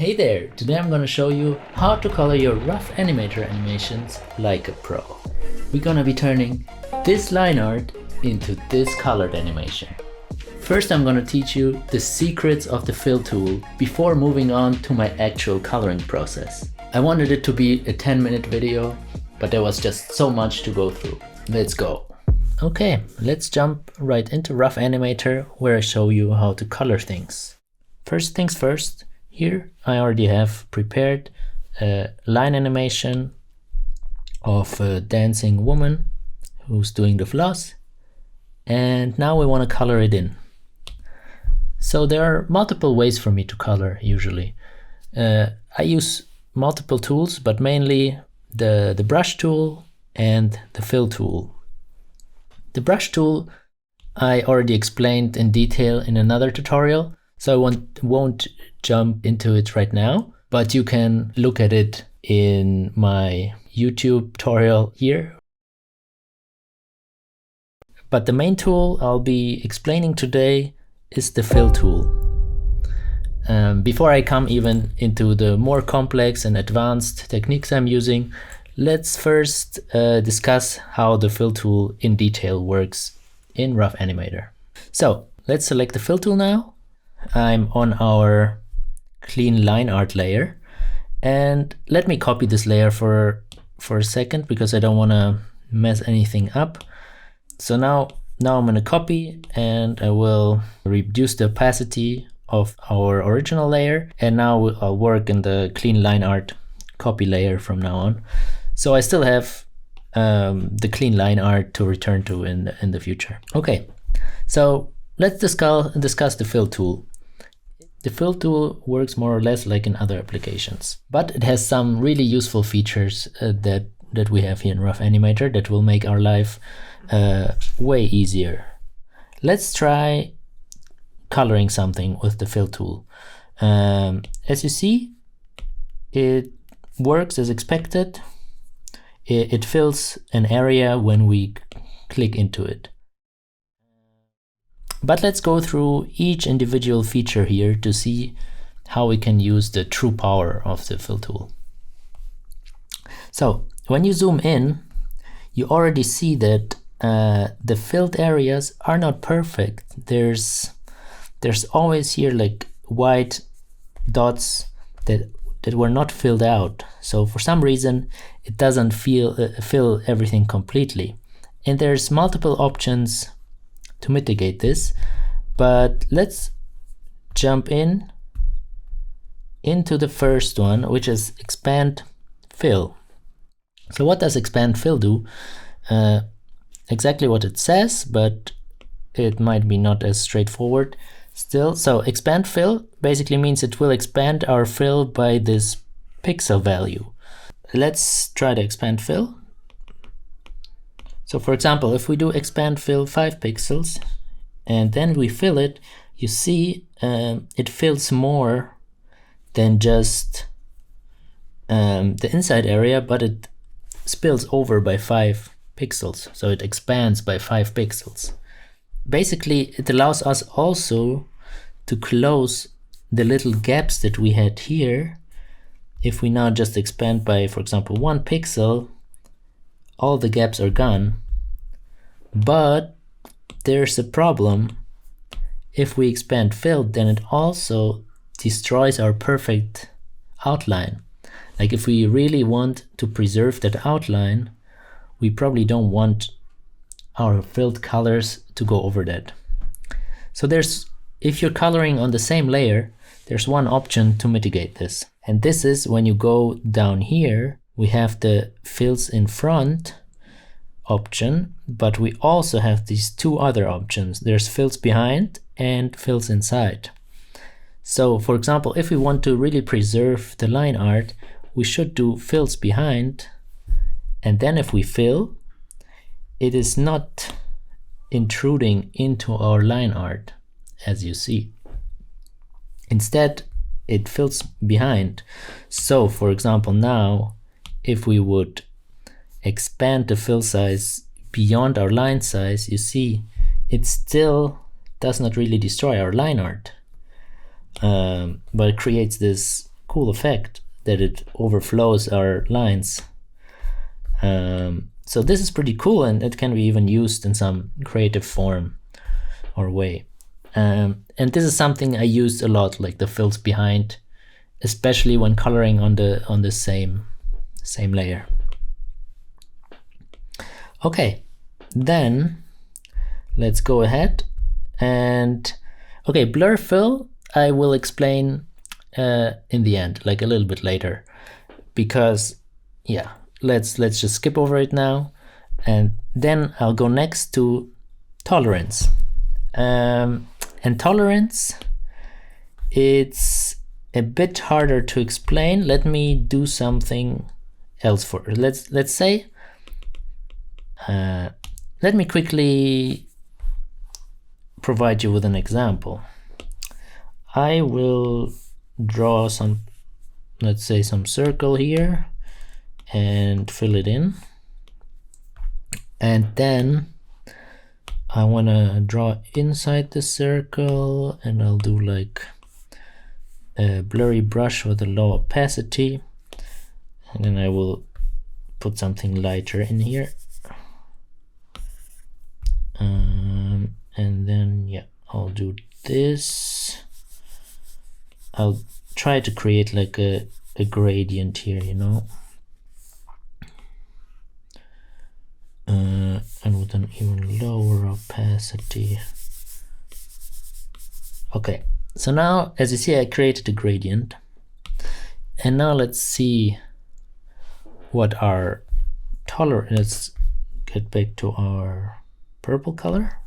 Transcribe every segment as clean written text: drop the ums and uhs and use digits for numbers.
Hey there! Today I'm gonna show you how to color your RoughAnimator animations like a pro. We're gonna be turning this line art into this colored animation. First I'm gonna teach you the secrets of the fill tool before moving on to my actual coloring process. I wanted it to be a 10-minute video, but there was just so much to go through. Let's go! Okay, let's jump right into RoughAnimator where I show you how to color things. First things first, here I already have prepared a line animation of a dancing woman who's doing the floss, and now we want to color it in. So there are multiple ways for me to color usually. I use multiple tools, but mainly the brush tool and the fill tool. The brush tool I already explained in detail in another tutorial, so I won't jump into it right now, but you can look at it in my YouTube tutorial here. But the main tool I'll be explaining today is the fill tool. Before I come even into the more complex and advanced techniques I'm using, let's first discuss how the fill tool in detail works in RoughAnimator. So let's select the fill tool now. I'm on our clean line art layer, and let me copy this layer for a second because I don't want to mess anything up. So now I'm going to copy, and I will reduce the opacity of our original layer, and now I'll work in the clean line art copy layer from now on. So I still have the clean line art to return to in the future. Okay, so let's discuss the fill tool. The fill tool works more or less like in other applications, but it has some really useful features that we have here in RoughAnimator that will make our life way easier. Let's try coloring something with the fill tool. As you see, it works as expected. It fills an area when we click into it. But let's go through each individual feature here to see how we can use the true power of the fill tool. So when you zoom in, you already see that the filled areas are not perfect. There's always here like white dots that were not filled out. So for some reason it doesn't fill everything completely. And there's multiple options to mitigate this, but let's jump into the first one, which is expand fill. So what does expand fill do? Exactly what it says, but it might be not as straightforward still. So expand fill basically means it will expand our fill by this pixel value. Let's try to expand fill. So for example, if we do expand fill 5 pixels and then we fill it, you see it fills more than just the inside area, but it spills over by 5 pixels. So it expands by 5 pixels. Basically, it allows us also to close the little gaps that we had here. If we now just expand by, for example, 1 pixel, all the gaps are gone. But there's a problem. If we expand fill, then it also destroys our perfect outline. Like if we really want to preserve that outline, we probably don't want our filled colors to go over that. So if you're coloring on the same layer, there's one option to mitigate this. And this is when you go down here, we have the fills in front option, but we also have these two other options. There's fills behind and fills inside. So for example, if we want to really preserve the line art, we should do fills behind, and then if we fill, it is not intruding into our line art, as you see. Instead, it fills behind. So for example, now if we would expand the fill size beyond our line size, you see it still does not really destroy our line art, but it creates this cool effect that it overflows our lines. So this is pretty cool, and it can be even used in some creative form or way. And this is something I used a lot, like the fills behind, especially when coloring on the same layer. Okay, then let's go ahead and blur fill I will explain in the end, like a little bit later, because yeah, let's just skip over it now, and then I'll go next to tolerance. And tolerance, it's a bit harder to explain. Let me do something else for it. Let's say let me quickly provide you with an example. I will draw some, let's say, some circle here and fill it in, and then I want to draw inside the circle, and I'll do like a blurry brush with a low opacity, and then I will put something lighter in here, and then yeah, I'll do this. I'll try to create like a gradient here, you know, and with an even lower opacity. Okay, so now as you see, I created a gradient, and now let's see what our tolerance. Let's get back to our purple color,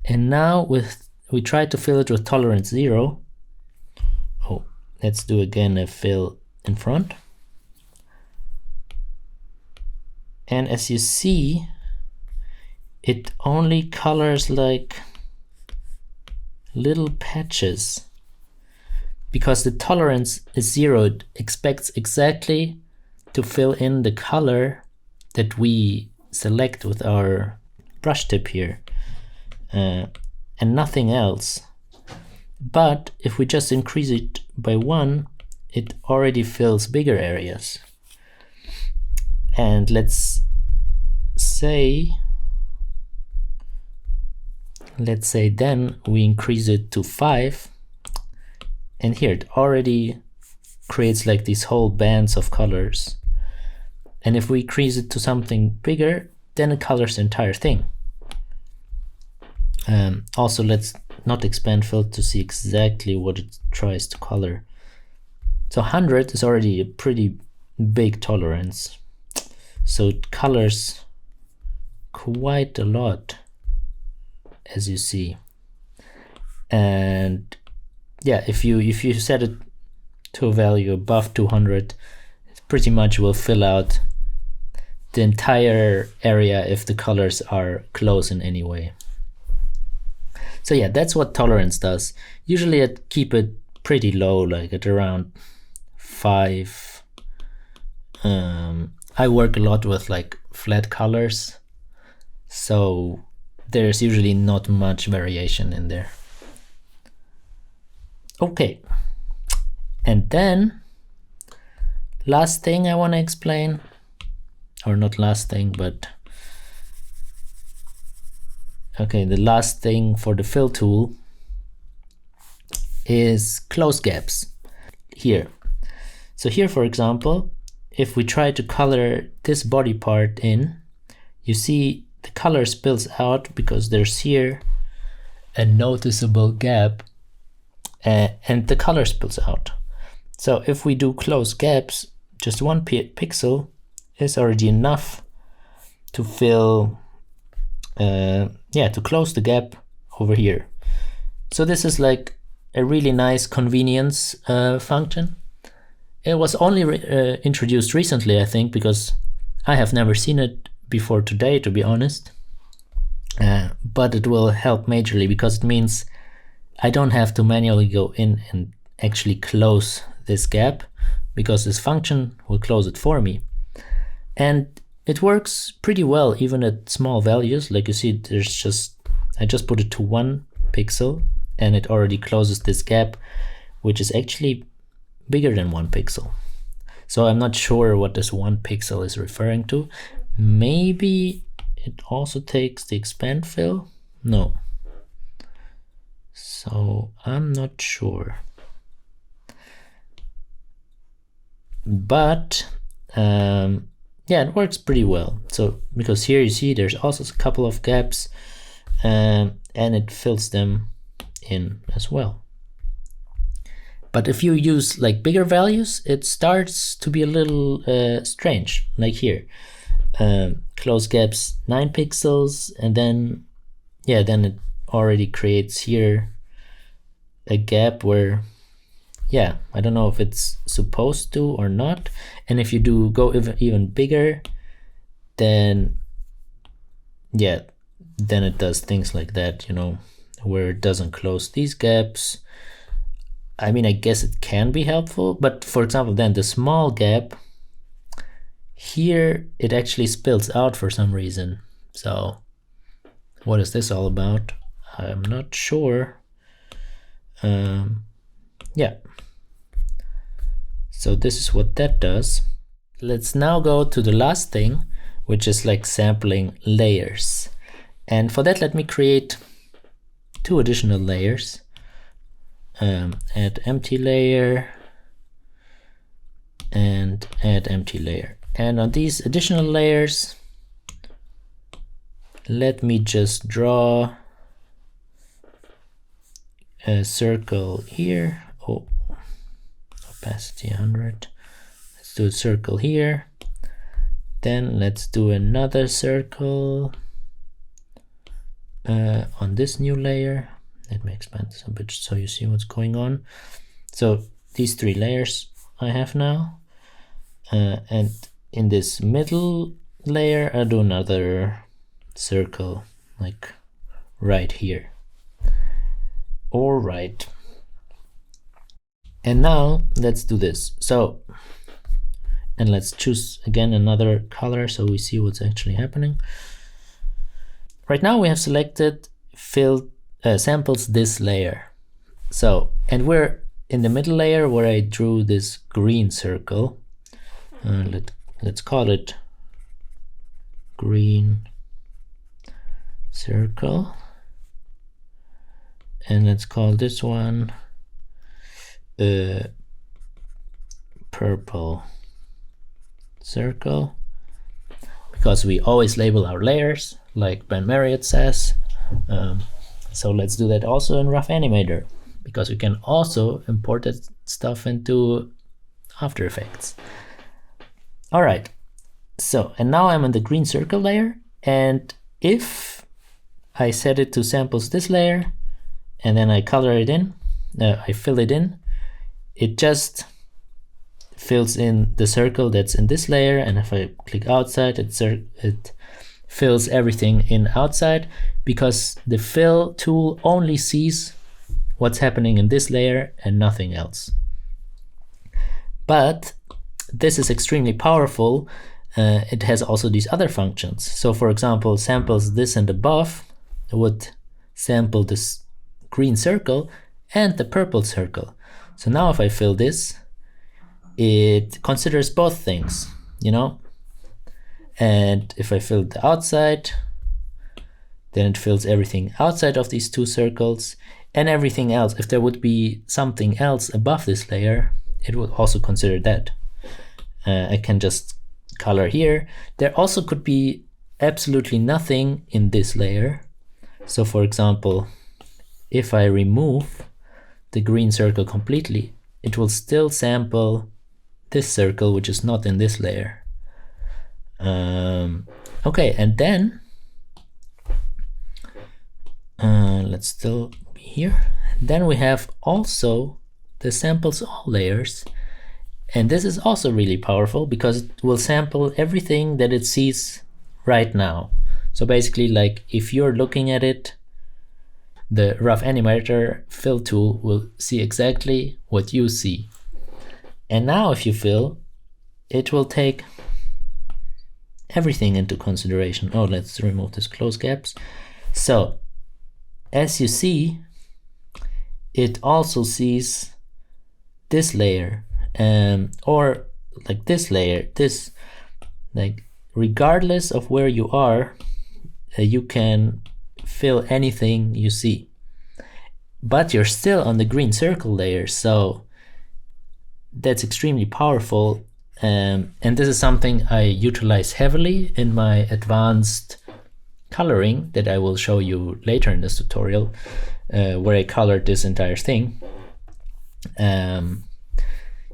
and now we try to fill it with tolerance 0. Oh, let's do again a fill in front. And as you see, it only colors like little patches, because the tolerance is 0. It expects exactly to fill in the color that we select with our brush tip here, and nothing else. But if we just increase it by 1, it already fills bigger areas. And let's say then we increase it to 5, and here it already creates like these whole bands of colors. And if we increase it to something bigger, then it colors the entire thing. Also, let's not expand fill to see exactly what it tries to color. So 100 is already a pretty big tolerance, so it colors quite a lot, as you see. And yeah, if you set it to a value above 200, it pretty much will fill out the entire area if the colors are close in any way. So yeah, that's what tolerance does. Usually I keep it pretty low, like at around 5. I work a lot with like flat colors, so there's usually not much variation in there. Okay, and then last thing I want to explain, or not last thing, but okay, the last thing for the fill tool is close gaps here. So here, for example, if we try to color this body part in, you see the color spills out because there's here a noticeable gap, and the color spills out. So if we do close gaps, just 1 pixel is already enough to fill, to close the gap over here. So this is like a really nice convenience function. It was only introduced recently, I think, because I have never seen it before today, to be honest. But it will help majorly, because it means I don't have to manually go in and actually close this gap, because this function will close it for me. And it works pretty well even at small values. Like you see, I just put it to 1 pixel and it already closes this gap, which is actually bigger than 1 pixel. So I'm not sure what this 1 pixel is referring to. Maybe it also takes the expand fill? No. So I'm not sure. But yeah, it works pretty well. So because here you see there's also a couple of gaps, and it fills them in as well. But if you use like bigger values, it starts to be a little strange, like here. Close gaps 9 pixels, and then it already creates here a gap where, yeah, I don't know if it's supposed to or not. And if you do go even bigger, then yeah, then it does things like that, you know, where it doesn't close these gaps. I mean, I guess it can be helpful, but for example, then the small gap here, it actually spills out for some reason. So what is this all about? I'm not sure. Yeah. So this is what that does. Let's now go to the last thing, which is like sampling layers. And for that, let me create 2 additional layers. Add empty layer and add empty layer. And on these additional layers, let me just draw a circle here. Oh, opacity 100. Let's do a circle here. Then let's do another circle on this new layer. Let me expand this a bit so you see what's going on. So these 3 layers I have now. And in this middle layer, I'll do another circle, like right here. All right. And now let's do this. So, and let's choose again another color so we see what's actually happening. Right now we have selected samples this layer. So, and we're in the middle layer where I drew this green circle. Let's call it green circle. And let's call this one purple circle, because we always label our layers like Ben Marriott says. So let's do that also in RoughAnimator, because we can also import that stuff into After Effects. All right, so, and now I'm on the green circle layer, and if I set it to samples this layer, and then I color it in, I fill it in, it just fills in the circle that's in this layer, and if I click outside, it fills everything in outside, because the fill tool only sees what's happening in this layer and nothing else. But this is extremely powerful. It has also these other functions. So for example, samples this and above would sample this green circle and the purple circle. So now if I fill this, it considers both things, you know? And if I fill the outside, then it fills everything outside of these 2 circles, and everything else. If there would be something else above this layer, it would also consider that. I can just color here. There also could be absolutely nothing in this layer. So for example, if I remove the green circle completely, it will still sample this circle, which is not in this layer. Okay, and then let's still be here. Then we have also the samples all layers, and this is also really powerful because it will sample everything that it sees right now. So basically, like if you're looking at it, the RoughAnimator fill tool will see exactly what you see. And now if you fill, it will take everything into consideration. Oh, let's remove this close gaps. So as you see, it also sees this layer or like this layer, this, like regardless of where you are, you can fill anything you see, but you're still on the green circle layer, so that's extremely powerful. And this is something I utilize heavily in my advanced coloring that I will show you later in this tutorial, where I colored this entire thing.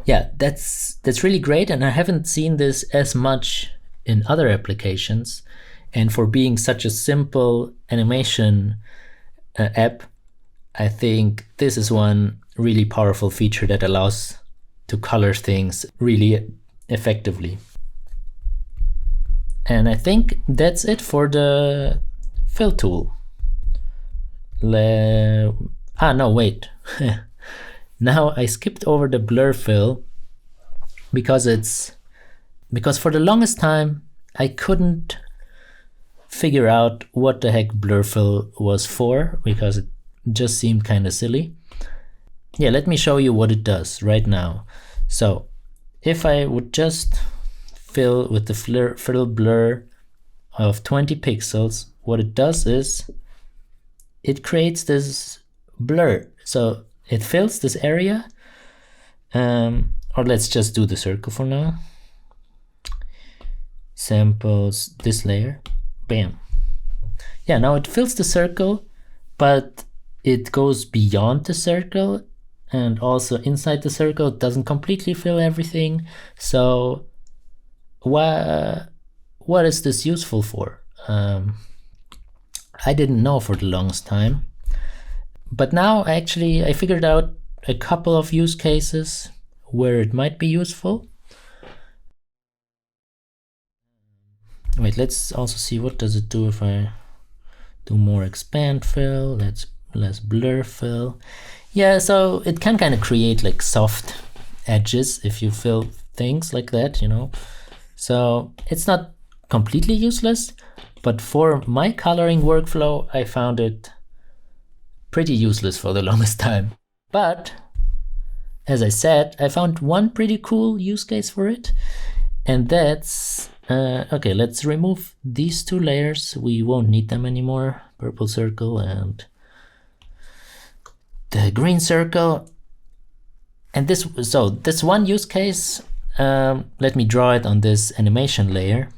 Yeah, that's really great, and I haven't seen this as much in other applications. And for being such a simple animation app, I think this is one really powerful feature that allows to color things really effectively. And I think that's it for the fill tool. No, wait. Now I skipped over the blur fill because for the longest time I couldn't figure out what the heck blur fill was for, because it just seemed kind of silly. Yeah, let me show you what it does right now. So if I would just fill with the fill blur of 20 pixels, what it does is it creates this blur. So it fills this area, or let's just do the circle for now. Samples this layer, bam. Yeah, now it fills the circle, but it goes beyond the circle, and also inside the circle it doesn't completely fill everything. So what is this useful for? I didn't know for the longest time, but now I figured out a couple of use cases where it might be useful. Wait, let's also see what does it do if I do more expand fill, less blur fill. Yeah, so it can kind of create like soft edges if you fill things like that, you know. So it's not completely useless, but for my coloring workflow, I found it pretty useless for the longest time. But as I said, I found one pretty cool use case for it, and that's okay, let's remove these two layers. We won't need them anymore, purple circle and the green circle. And this one use case, let me draw it on this animation layer,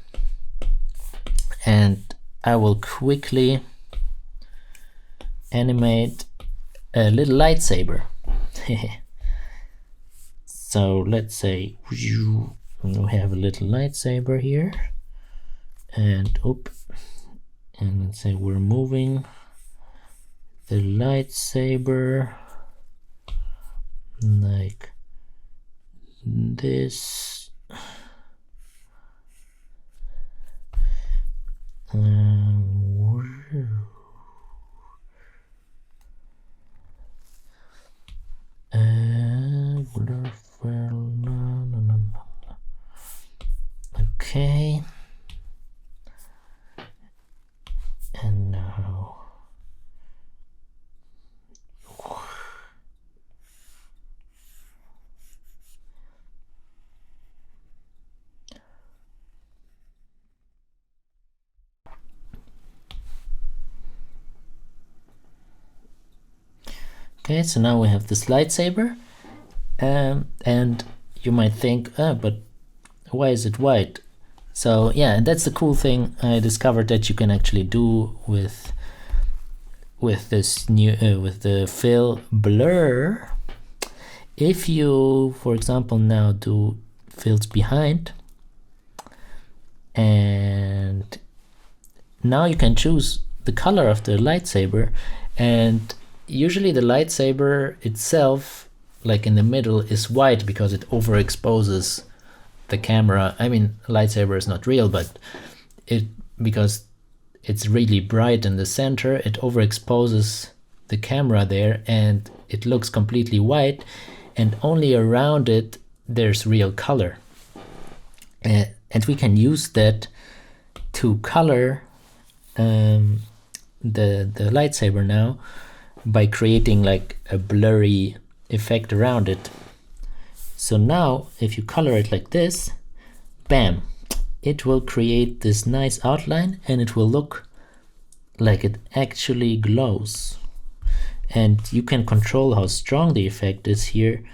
and I will quickly animate a little lightsaber. So let's say we have a little lightsaber here, and let's say we're moving the lightsaber like this. Okay, and now okay, so now we have this lightsaber, and you might think, but why is it white? So yeah, and that's the cool thing I discovered that you can actually do with this new with the fill blur. If you, for example, now do fills behind, and now you can choose the color of the lightsaber, and usually the lightsaber itself, like in the middle, is white because it overexposes the camera. I mean, lightsaber is not real, but because it's really bright in the center, it overexposes the camera there, and it looks completely white, and only around it there's real color. And we can use that to color the lightsaber now by creating like a blurry effect around it. So now if you color it like this, bam, it will create this nice outline and it will look like it actually glows. And you can control how strong the effect is here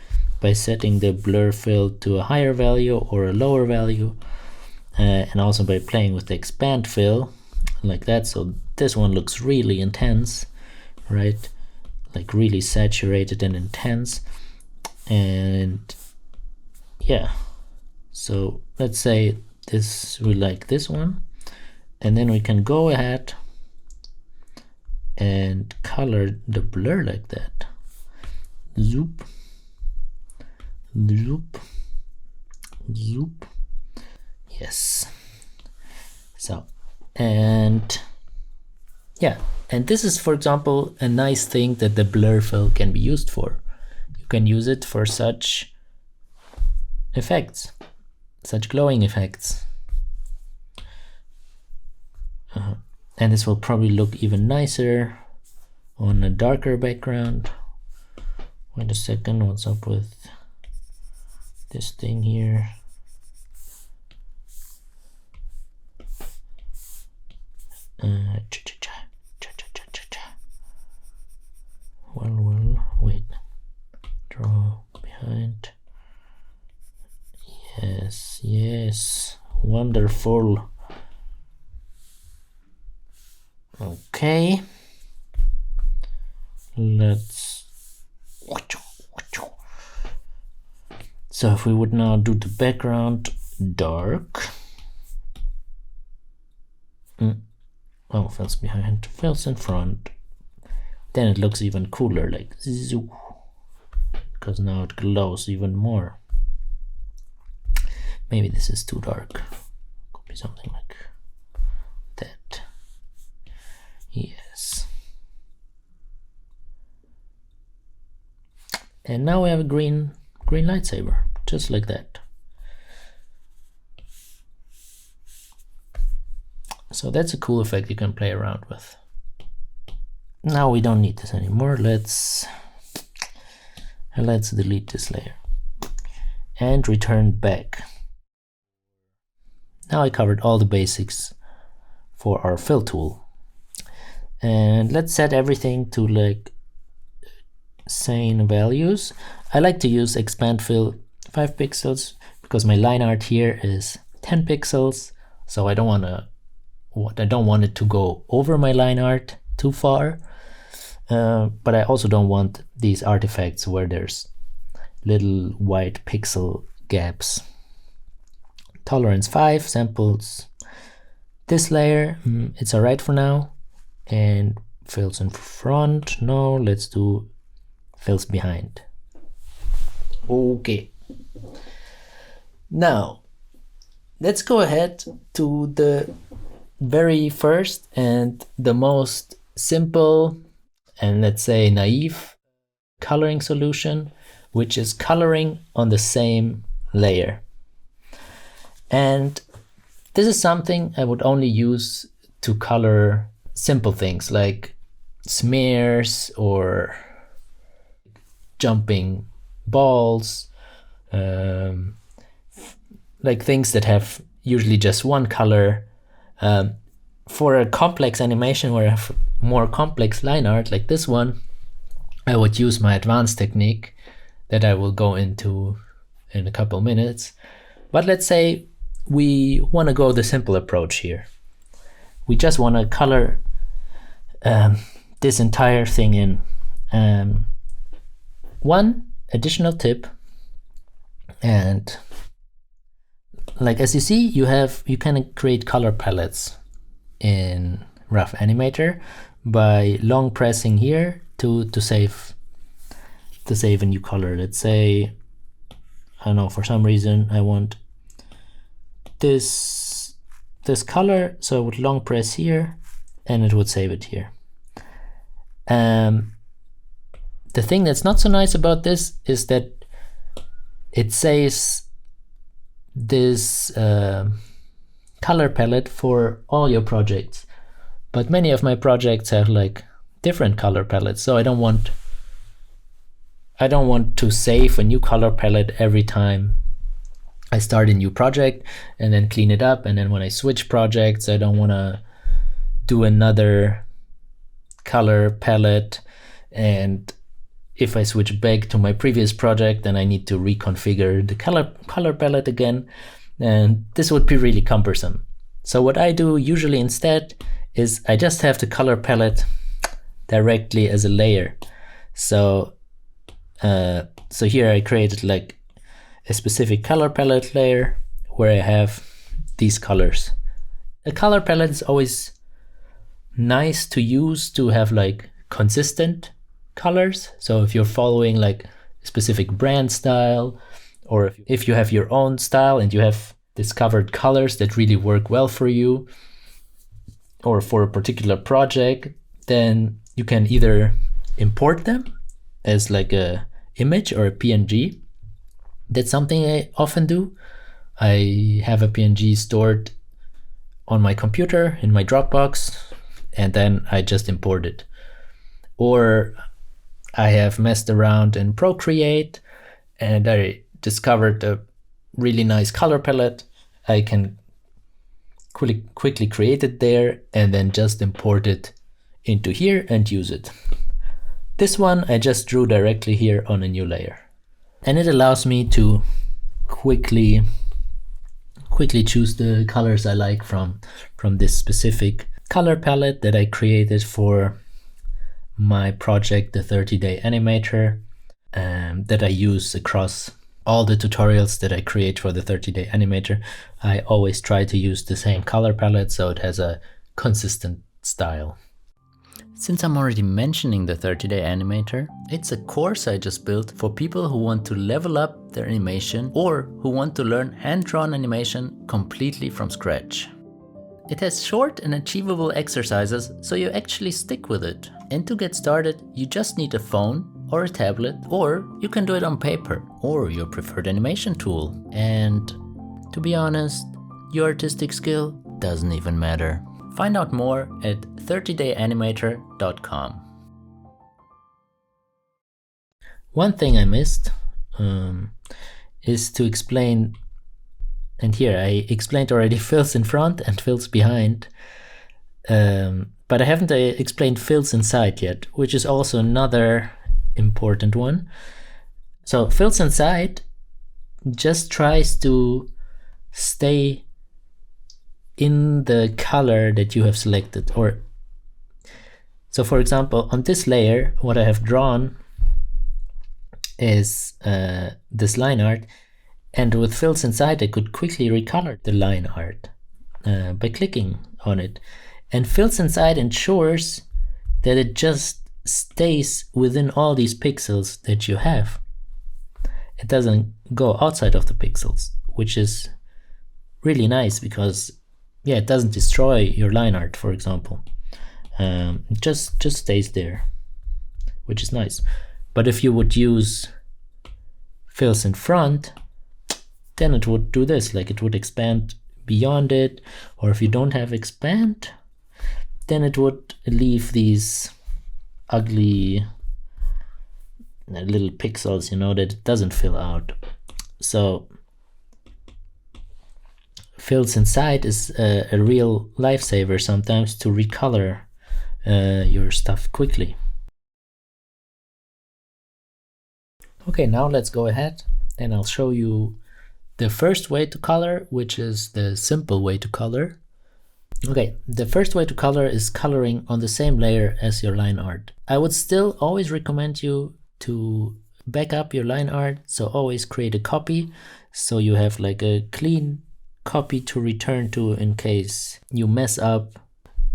by setting the blur fill to a higher value or a lower value, and also by playing with the expand fill like that. So this one looks really intense, right? Like really saturated and intense. And yeah, so let's say this, we like this one, and then we can go ahead and color the blur like that. Zoop, zoop, zoop. Yes. So, and yeah, and this is, for example, a nice thing that the blur fill can be used for. You can use it for such effects, such glowing effects. And this will probably look even nicer on a darker background. Wait a second, what's up with this thing here? Well, wait. Draw behind. Yes, yes, wonderful. Okay, let's, so if we would now do the background dark, oh, fills behind, fills in front, then it looks even cooler, like zoo, because now it glows even more. Maybe this is too dark, could be something like that. Yes. And now we have a green lightsaber, just like that. So that's a cool effect you can play around with. Now we don't need this anymore. Let's delete this layer and return back. Now I covered all the basics for our fill tool. And let's set everything to like sane values. I like to use expand fill 5 pixels because my line art here is 10 pixels. So I don't want it to go over my line art too far. But I also don't want these artifacts where there's little white pixel gaps. Tolerance 5, samples this layer, it's alright for now. And fills in front, no, let's do fills behind. Okay. Now, let's go ahead to the very first and the most simple and let's say naive coloring solution, which is coloring on the same layer. And this is something I would only use to color simple things like smears or jumping balls, like things that have usually just one color. For a complex animation where I have more complex line art like this one, I would use my advanced technique that I will go into in a couple minutes. But let's say we want to go the simple approach here. We just want to color this entire thing in. One additional tip, and like as you see, you can create color palettes in RoughAnimator by long pressing here to save a new color. Let's say, I don't know, for some reason I want this color, so I would long press here and it would save it here. The thing that's not so nice about this is that it saves this color palette for all your projects, but many of my projects have like different color palettes, so I don't want I don't want to save a new color palette every time I start a new project and then clean it up, and then when I switch projects, I don't want to do another color palette, and if I switch back to my previous project, then I need to reconfigure the color palette again, and this would be really cumbersome. So what I do usually instead is I just have the color palette directly as a layer. So here I created like a specific color palette layer where I have these colors. A color palette is always nice to use to have like consistent colors. So if you're following like a specific brand style, or if you have your own style and you have discovered colors that really work well for you or for a particular project, then you can either import them as like a image or a PNG. That's something I often do. I have a PNG stored on my computer in my Dropbox, and then I just import it. Or I have messed around in Procreate and I discovered a really nice color palette. I can quickly create it there and then just import it into here and use it. This one I just drew directly here on a new layer. And it allows me to quickly choose the colors I like from this specific color palette that I created for my project, the 30-day animator, that I use across all the tutorials that I create for the 30-day animator. I always try to use the same color palette so it has a consistent style. Since I'm already mentioning the 30-day animator, it's a course I just built for people who want to level up their animation or who want to learn hand-drawn animation completely from scratch. It has short and achievable exercises, so you actually stick with it. And to get started, you just need a phone or a tablet, or you can do it on paper or your preferred animation tool. And to be honest, your artistic skill doesn't even matter. Find out more at 30dayanimator.com. One thing I missed is to explain, and here I explained already fills in front and fills behind, but I haven't explained fills inside yet, which is also another important one. So fills inside just tries to stay in the color that you have selected. Or so for example, on this layer, what I have drawn is this line art, and with fills inside I could quickly recolor the line art by clicking on it. And fills inside ensures that it just stays within all these pixels that you have. It doesn't go outside of the pixels, which is really nice because yeah, it doesn't destroy your line art, for example. It just stays there, which is nice. But if you would use fills in front, then it would do this, like it would expand beyond it. Or if you don't have expand, then it would leave these ugly little pixels, you know, that it doesn't fill out. So fills inside is a real lifesaver sometimes to recolor your stuff quickly. Okay, now let's go ahead and I'll show you the first way to color, which is the simple way to color. Okay, the first way to color is coloring on the same layer as your line art. I would still always recommend you to back up your line art, so always create a copy so you have like a clean copy to return to in case you mess up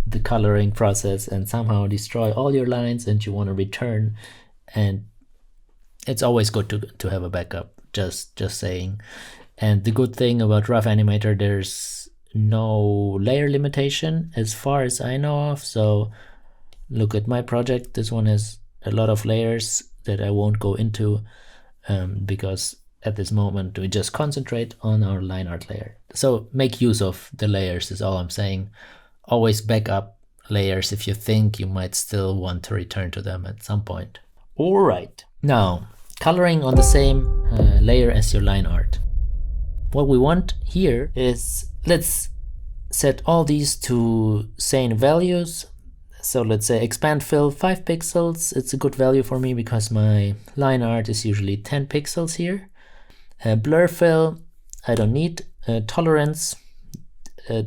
the coloring process and somehow destroy all your lines and you want to return. And it's always good to have a backup, just saying. And the good thing about RoughAnimator, there's no layer limitation as far as I know of. So look at my project, this one has a lot of layers that I won't go into because at this moment we just concentrate on our line art layer. So make use of the layers is all I'm saying. Always back up layers if you think you might still want to return to them at some point. All right, now coloring on the same layer as your line art. What we want here is, let's set all these to same values. So let's say expand fill 5 pixels. It's a good value for me because my line art is usually 10 pixels here. Blur fill, I don't need. Tolerance,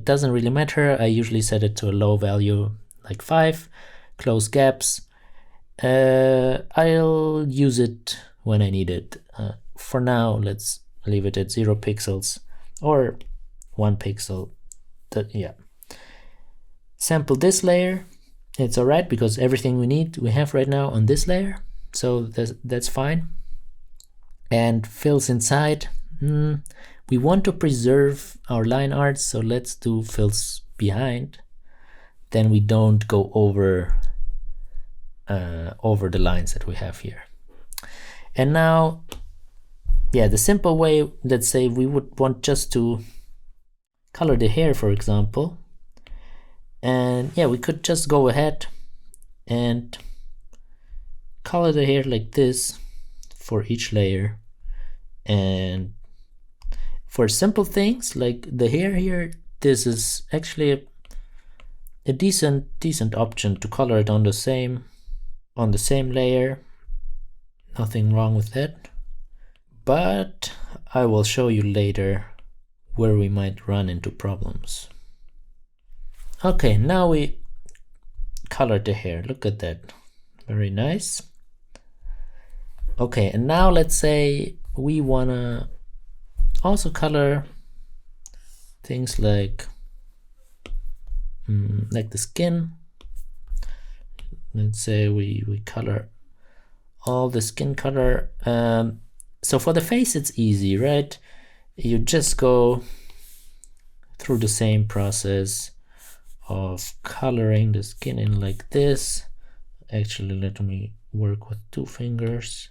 doesn't really matter. I usually set it to a low value like 5. Close gaps, I'll use it when I need it. For now, let's leave it at 0 pixels or 1 pixel. Yeah. Sample this layer. It's alright because everything we have right now on this layer, so that's fine. And fills inside. We want to preserve our line art, so let's do fills behind. Then we don't go over the lines that we have here. And now, yeah, the simple way, let's say we would want just to color the hair, for example. And yeah, we could just go ahead and color the hair like this for each layer. And for simple things like the hair here, this is actually a decent option to color it on the same layer. Nothing wrong with that. But I will show you later where we might run into problems. Okay, now we colored the hair. Look at that. Very nice. Okay, and now let's say we wanna also color things like the skin. Let's say we color all the skin color. So for the face, it's easy, right? You just go through the same process of coloring the skin in like this. Actually, let me work with 2 fingers.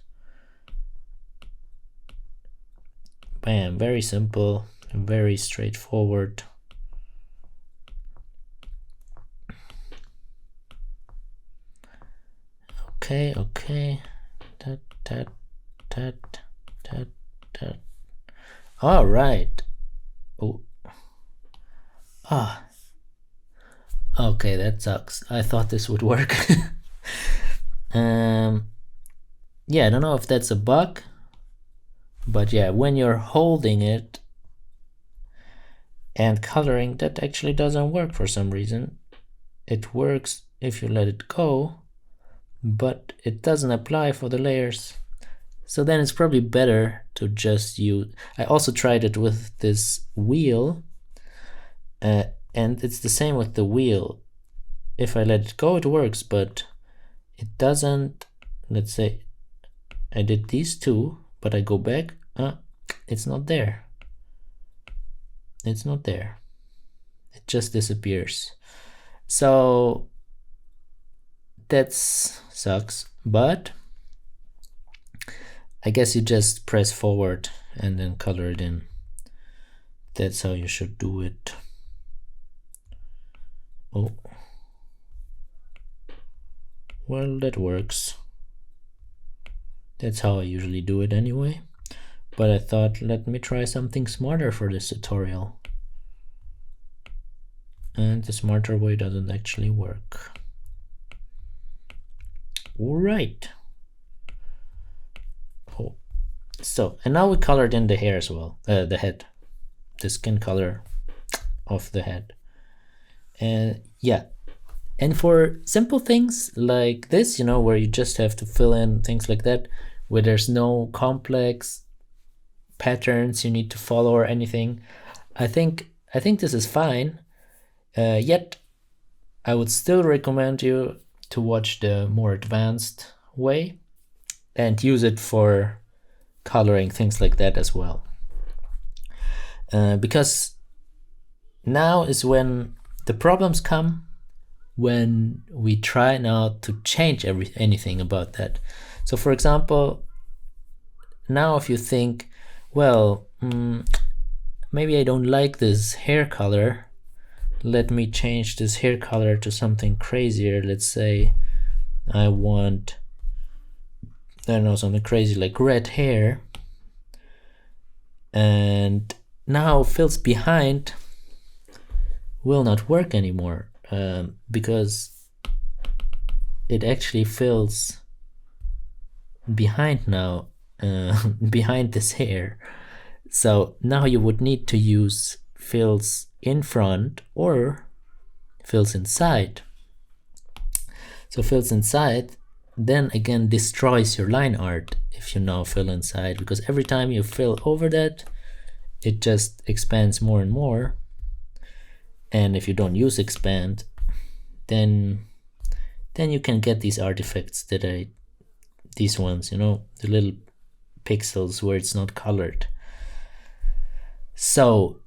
Bam, very simple, very straightforward. Okay. All right. Oh. Okay, that sucks. I thought this would work. Yeah, I don't know if that's a bug, but yeah, when you're holding it and coloring, that actually doesn't work for some reason. It works if you let it go, but it doesn't apply for the layers. So then it's probably better to just use, I also tried it with this wheel, and it's the same with the wheel. If I let it go, it works, but it doesn't. Let's say I did these 2, but I go back, it's not there. It's not there. It just disappears. So that sucks, but I guess you just press forward and then color it in. That's how you should do it. Oh, well, that works. That's how I usually do it anyway. But I thought, let me try something smarter for this tutorial. And the smarter way doesn't actually work. All right. Oh, so, and now we colored in the hair as well, the head, the skin color of the head. And yeah, and for simple things like this, you know, where you just have to fill in things like that, where there's no complex patterns you need to follow or anything, I think this is fine. Yet I would still recommend you to watch the more advanced way and use it for coloring things like that as well. Because now is when the problems come, when we try now to change anything about that. So for example, now if you think, well, maybe I don't like this hair color, let me change this hair color to something crazier. Let's say I want I don't know, something crazy like red hair. And now fills behind will not work anymore because it actually fills behind now, behind this hair. So now you would need to use fills in front or fills inside. So fills inside then again destroys your line art if you now fill inside, because every time you fill over that, it just expands more and more. And if you don't use expand, then you can get these artifacts that these ones, you know, the little pixels where it's not colored. So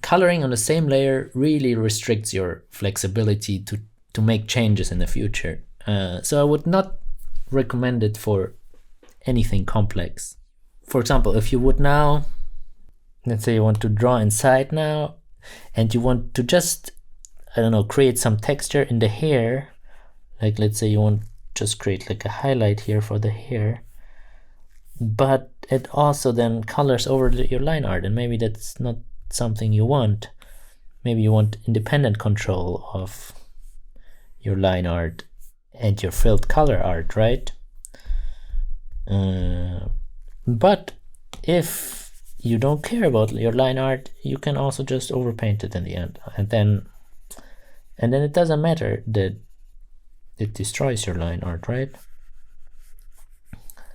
coloring on the same layer really restricts your flexibility to make changes in the future. So I would not recommend it for anything complex. For example, if you would now, let's say you want to draw inside now, and you want to just, I don't know, create some texture in the hair, like let's say you want just create like a highlight here for the hair, but it also then colors over your line art, and maybe that's not something you want. Maybe you want independent control of your line art and your filled color art, right? But if you don't care about your line art, you can also just overpaint it in the end, and then it doesn't matter that it destroys your line art, right?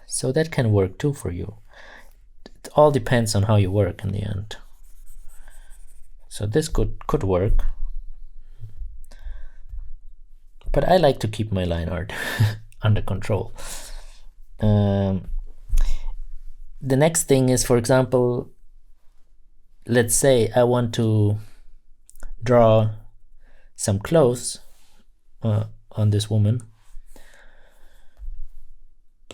So that can work too for you. It all depends on how you work in the end. So this could work, but I like to keep my line art under control. The next thing is, for example, let's say I want to draw some clothes on this woman.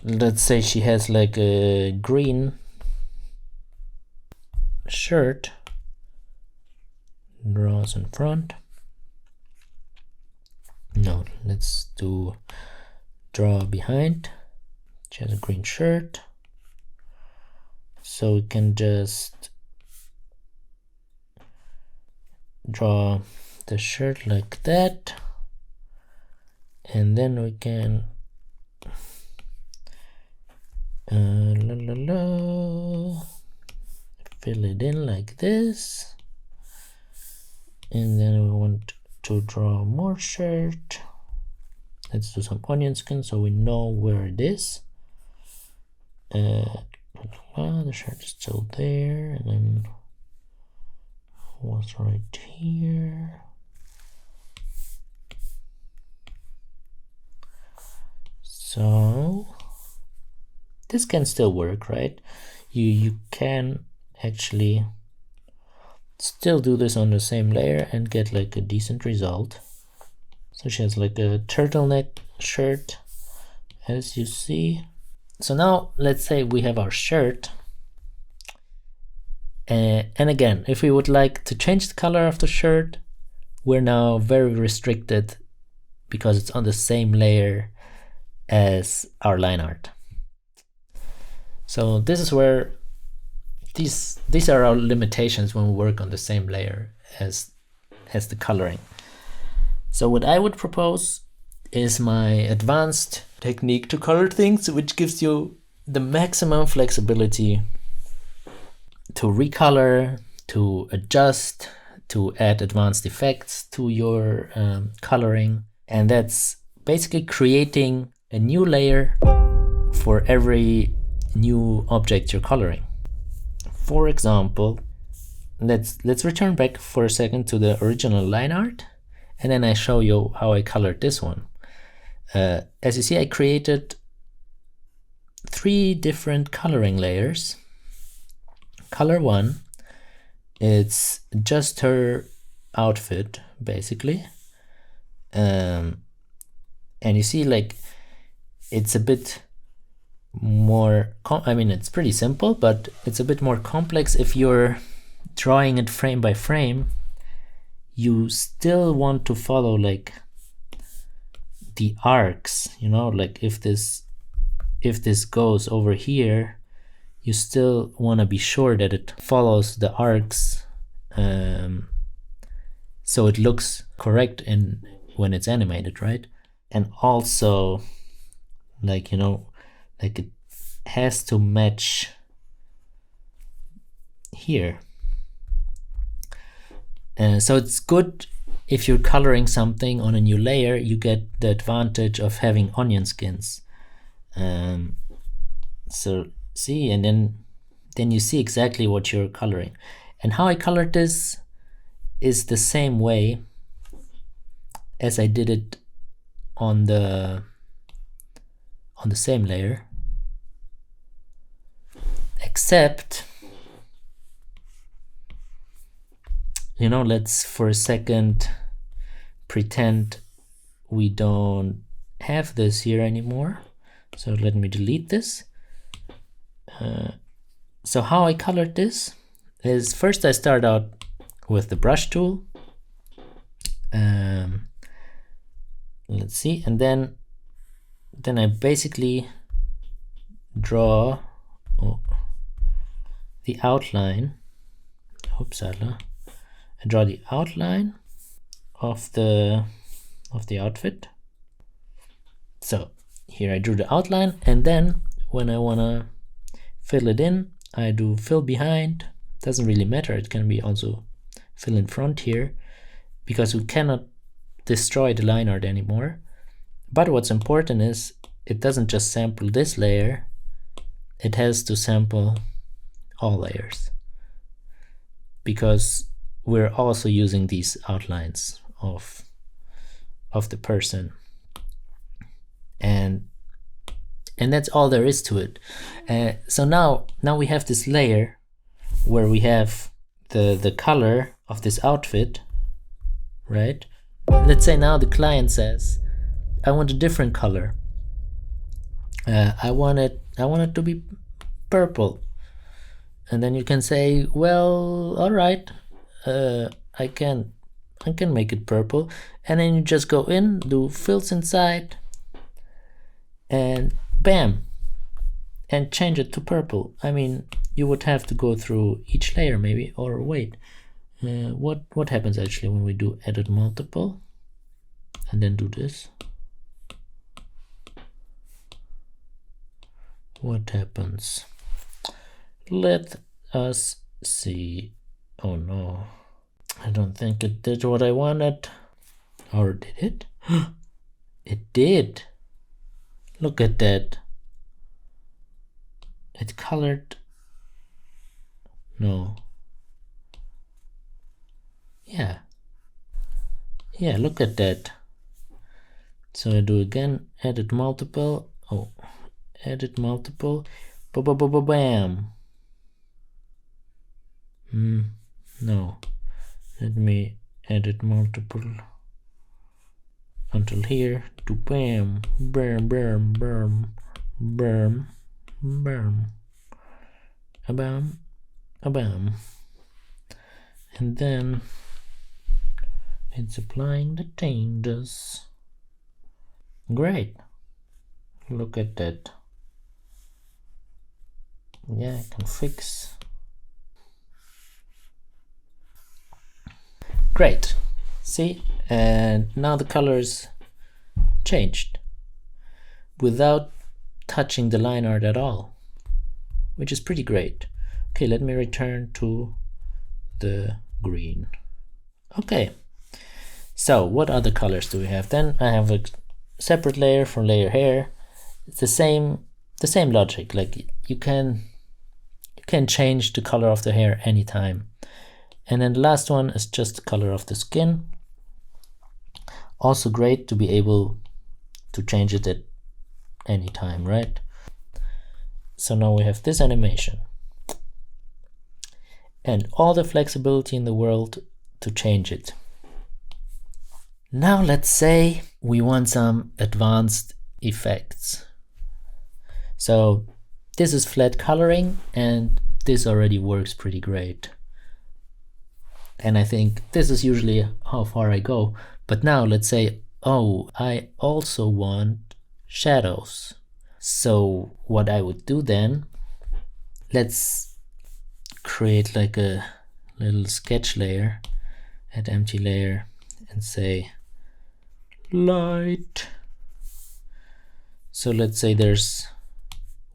Let's say she has like a green shirt, draws in front. No, let's do draw behind. She has a green shirt, so we can just draw the shirt like that, and then we can fill it in like this, and then we want to draw more shirt. Let's do some onion skin so we know where it is. The shirt is still there, and then what's right here. So this can still work, right? You can actually still do this on the same layer and get like a decent result. So she has like a turtleneck shirt, as you see. So now let's say we have our shirt, and again, if we would like to change the color of the shirt, we're now very restricted because it's on the same layer as our line art. So this is where these are our limitations when we work on the same layer as the coloring. So what I would propose is my advanced technique to color things, which gives you the maximum flexibility to recolor, to adjust, to add advanced effects to your coloring. And that's basically creating a new layer for every new object you're coloring. For example, let's return back for a second to the original line art, and then I show you how I colored this one. As you see, I created 3 different coloring layers. Color 1, it's just her outfit basically, and you see like it's a bit more I mean, it's pretty simple, but it's a bit more complex. If you're drawing it frame by frame, you still want to follow like the arcs, you know, like if this if this goes over here, you still want to be sure that it follows the arcs, so it looks correct when it's animated, right? And also, like, you know, like it has to match here. So it's good if you're coloring something on a new layer, you get the advantage of having onion skins. So see, and then you see exactly what you're coloring. And how I colored this is the same way as I did it on the same layer, except, you know, let's for a second pretend we don't have this here anymore. So let me delete this. So how I colored this is, first I start out with the brush tool. Let's see, and then I basically draw the outline. I draw the outline of the outfit. So here I drew the outline, and then when I wanna fill it in, I do fill behind. Doesn't really matter, it can be also fill in front here, because we cannot destroy the line art anymore. But what's important is it doesn't just sample this layer, it has to sample all layers, because we're also using these outlines of the person, and that's all there is to it. So now we have this layer where we have the color of this outfit, right? Let's say now the client says, I want a different color. I want it to be purple. And then you can say, well, all right, I can make it purple. And then you just go in, do fills inside, and bam, and change it to purple. I mean, you would have to go through each layer maybe, or wait, what happens actually when we do edit multiple and then do this? What happens? Let us see. Oh no, I don't think it did what I wanted. Or did it? It did. Look at that. It colored. No. Yeah, look at that. So I do again, edit multiple. Oh, edit multiple. Bam. No. Let me edit multiple until here. Do bam, bam, bam, bam, bam, bam, a bam, a bam. And then it's applying the changes. Great. Look at that. Yeah, I can fix. Great. See? And now the colors changed without touching the line art at all, which is pretty great. Okay, let me return to the green. Okay, so what other colors do we have? Then I have a separate layer for layer hair. It's the same logic. Like you can change the color of the hair anytime. And then the last one is just the color of the skin. Also great to be able to change it at any time, right? So now we have this animation and all the flexibility in the world to change it. Now let's say we want some advanced effects. So this is flat coloring and this already works pretty great. And I think this is usually how far I go. But now let's say, oh, I also want shadows. So what I would do then, let's create like a little sketch layer, add empty layer, and say light. So let's say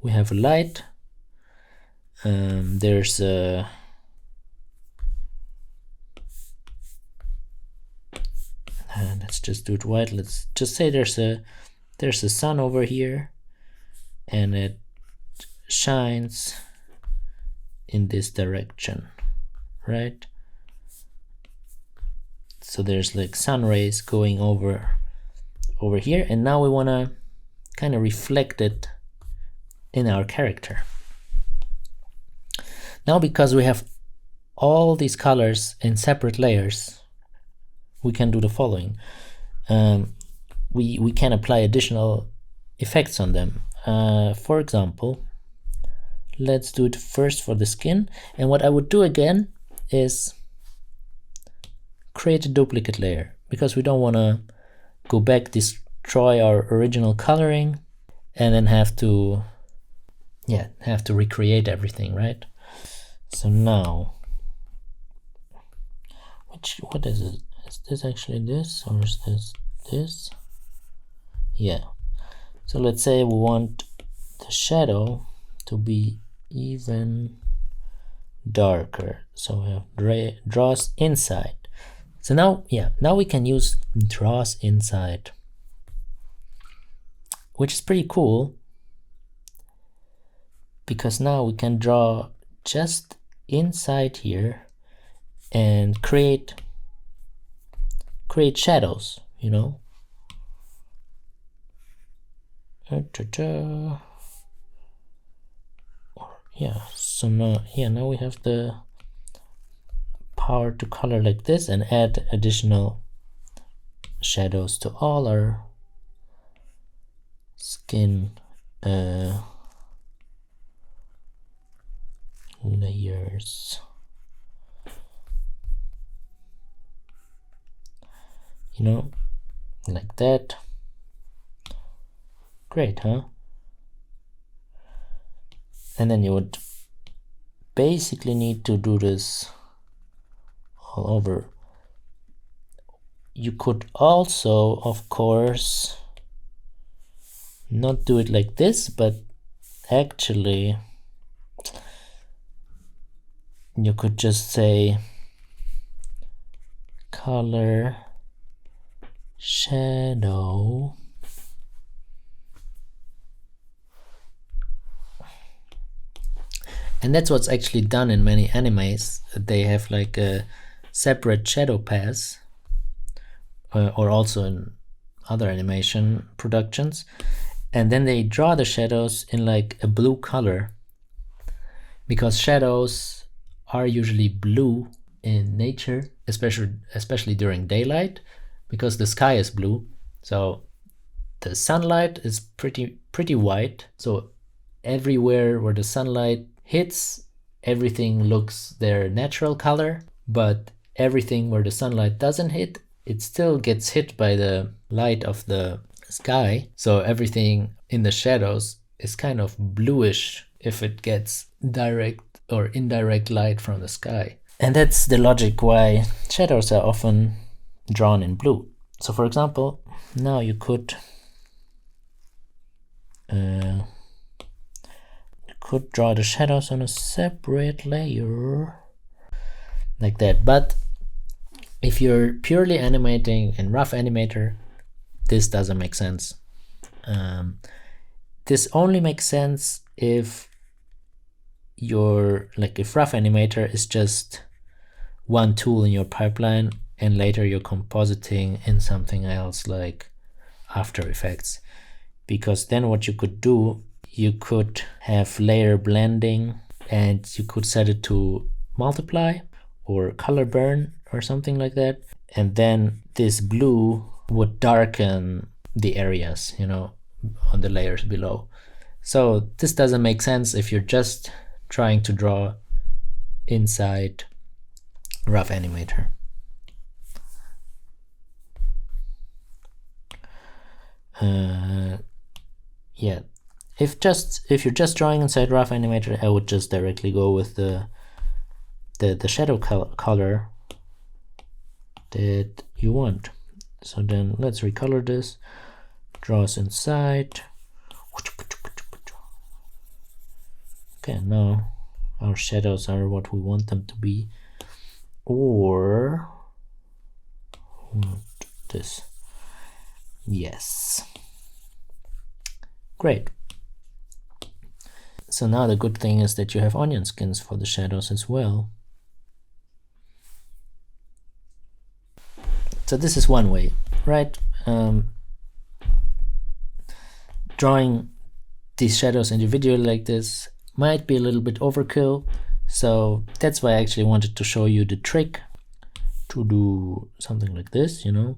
we have a light, there's a let's just do it white. Let's just say there's a sun over here, and it shines in this direction, right? So there's like sun rays going over here, and now we want to kind of reflect it in our character. Now, because we have all these colors in separate layers, we can do the following. We can apply additional effects on them. For example, let's do it first for the skin. And what I would do again is create a duplicate layer, because we don't want to go back, destroy our original coloring, and then have to recreate everything, right? So now, what is it? Is this actually this, or is this? Yeah. So let's say we want the shadow to be even darker. So we have draws inside. So now we can use draws inside, which is pretty cool, because now we can draw just inside here and create shadows, you know. So now we have the power to color like this and add additional shadows to all our skin layers. You know, like that. Great, huh? And then you would basically need to do this all over. You could also, of course, not do it like this, but actually you could just say color shadow and that's what's actually done in many animes. They have like a separate shadow path, or also in other animation productions, and then they draw the shadows in like a blue color, because shadows are usually blue in nature, especially during daylight, because the sky is blue. So the sunlight is pretty white, so everywhere where the sunlight hits, everything looks their natural color, but everything where the sunlight doesn't hit, it still gets hit by the light of the sky. So everything in the shadows is kind of bluish if it gets direct or indirect light from the sky. And that's the logic why shadows are often drawn in blue. So for example, now you could draw the shadows on a separate layer like that. But if you're purely animating in RoughAnimator, this doesn't make sense. This only makes sense if if RoughAnimator is just one tool in your pipeline and later you're compositing in something else like After Effects. Because then what you could do, you could have layer blending, and you could set it to multiply or color burn or something like that. And then this blue would darken the areas, you know, on the layers below. So this doesn't make sense if you're just trying to draw inside RoughAnimator. Yeah, If you're just drawing inside RoughAnimator, I would just directly go with the shadow color that you want. So then let's recolor this, draw us inside. Okay, now our shadows are what we want them to be. Or this. Yes. Great. So now the good thing is that you have onion skins for the shadows as well. So this is one way, right? Drawing these shadows individually like this might be a little bit overkill, so that's why I actually wanted to show you the trick to do something like this, you know.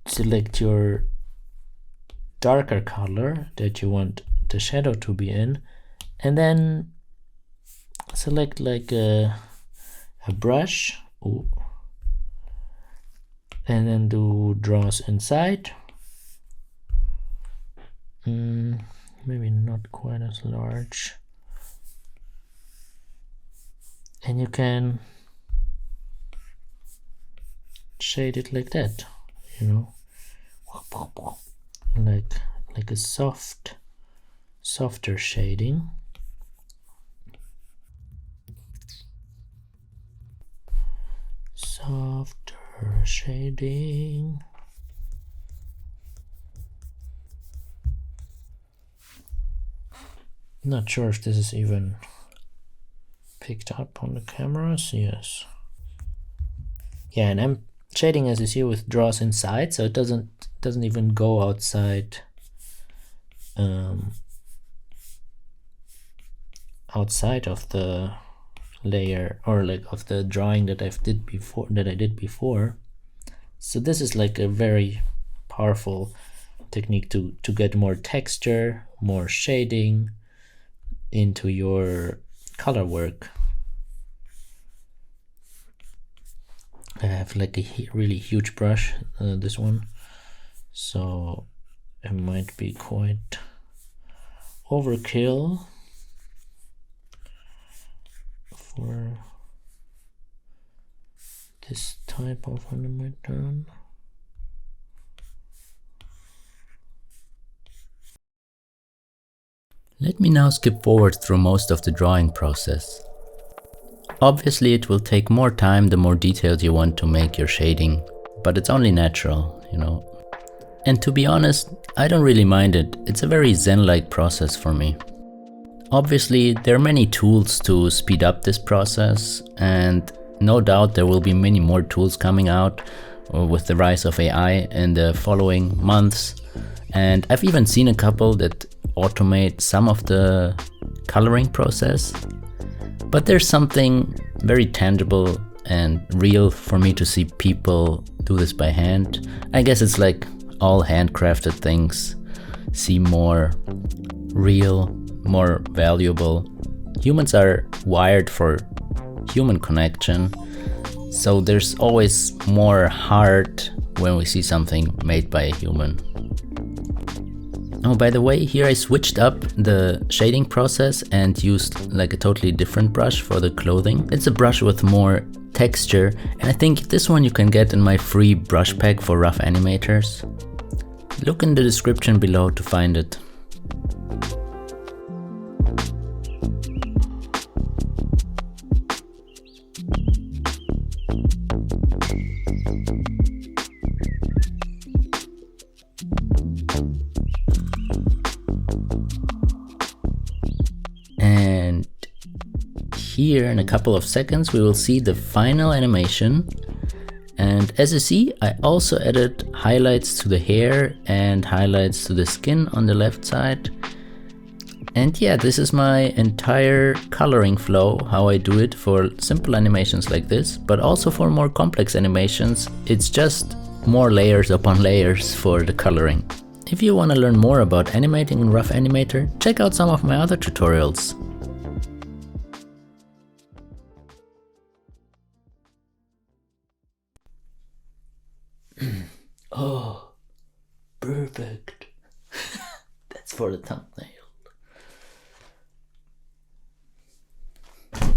Select your darker color that you want the shadow to be in, and then select like a brush. Ooh. And then do draws inside. Maybe not quite as large. And you can shade it like that, you know, like a softer shading. Softer shading. Not sure if this is even picked up on the cameras. Yes. Yeah, and I'm shading, as you see, with draws inside, so it doesn't even go outside outside of the layer, or like of the drawing that I did before. So this is like a very powerful technique to get more texture, more shading into your color work. I have like a really huge brush, this one, so it might be quite overkill for this type of animation. Let me now skip forward through most of the drawing process. Obviously it will take more time the more detailed you want to make your shading, but it's only natural, you know. And to be honest, I don't really mind it. It's a very zen-like process for me. Obviously, there are many tools to speed up this process, and no doubt there will be many more tools coming out with the rise of AI in the following months. And I've even seen a couple that automate some of the coloring process. But there's something very tangible and real for me to see people do this by hand. I guess it's like all handcrafted things seem more real, more valuable. Humans are wired for human connection, so there's always more heart when we see something made by a human. Oh, by the way, here I switched up the shading process and used like a totally different brush for the clothing. It's a brush with more texture, and I think this one you can get in my free brush pack for RoughAnimators. Look in the description below to find it. And here in a couple of seconds we will see the final animation. And as you see, I also added highlights to the hair and highlights to the skin on the left side. And yeah, this is my entire coloring flow, how I do it for simple animations like this, but also for more complex animations. It's just more layers upon layers for the coloring. If you want to learn more about animating in RoughAnimator, check out some of my other tutorials. Oh, perfect. That's for the thumbnail.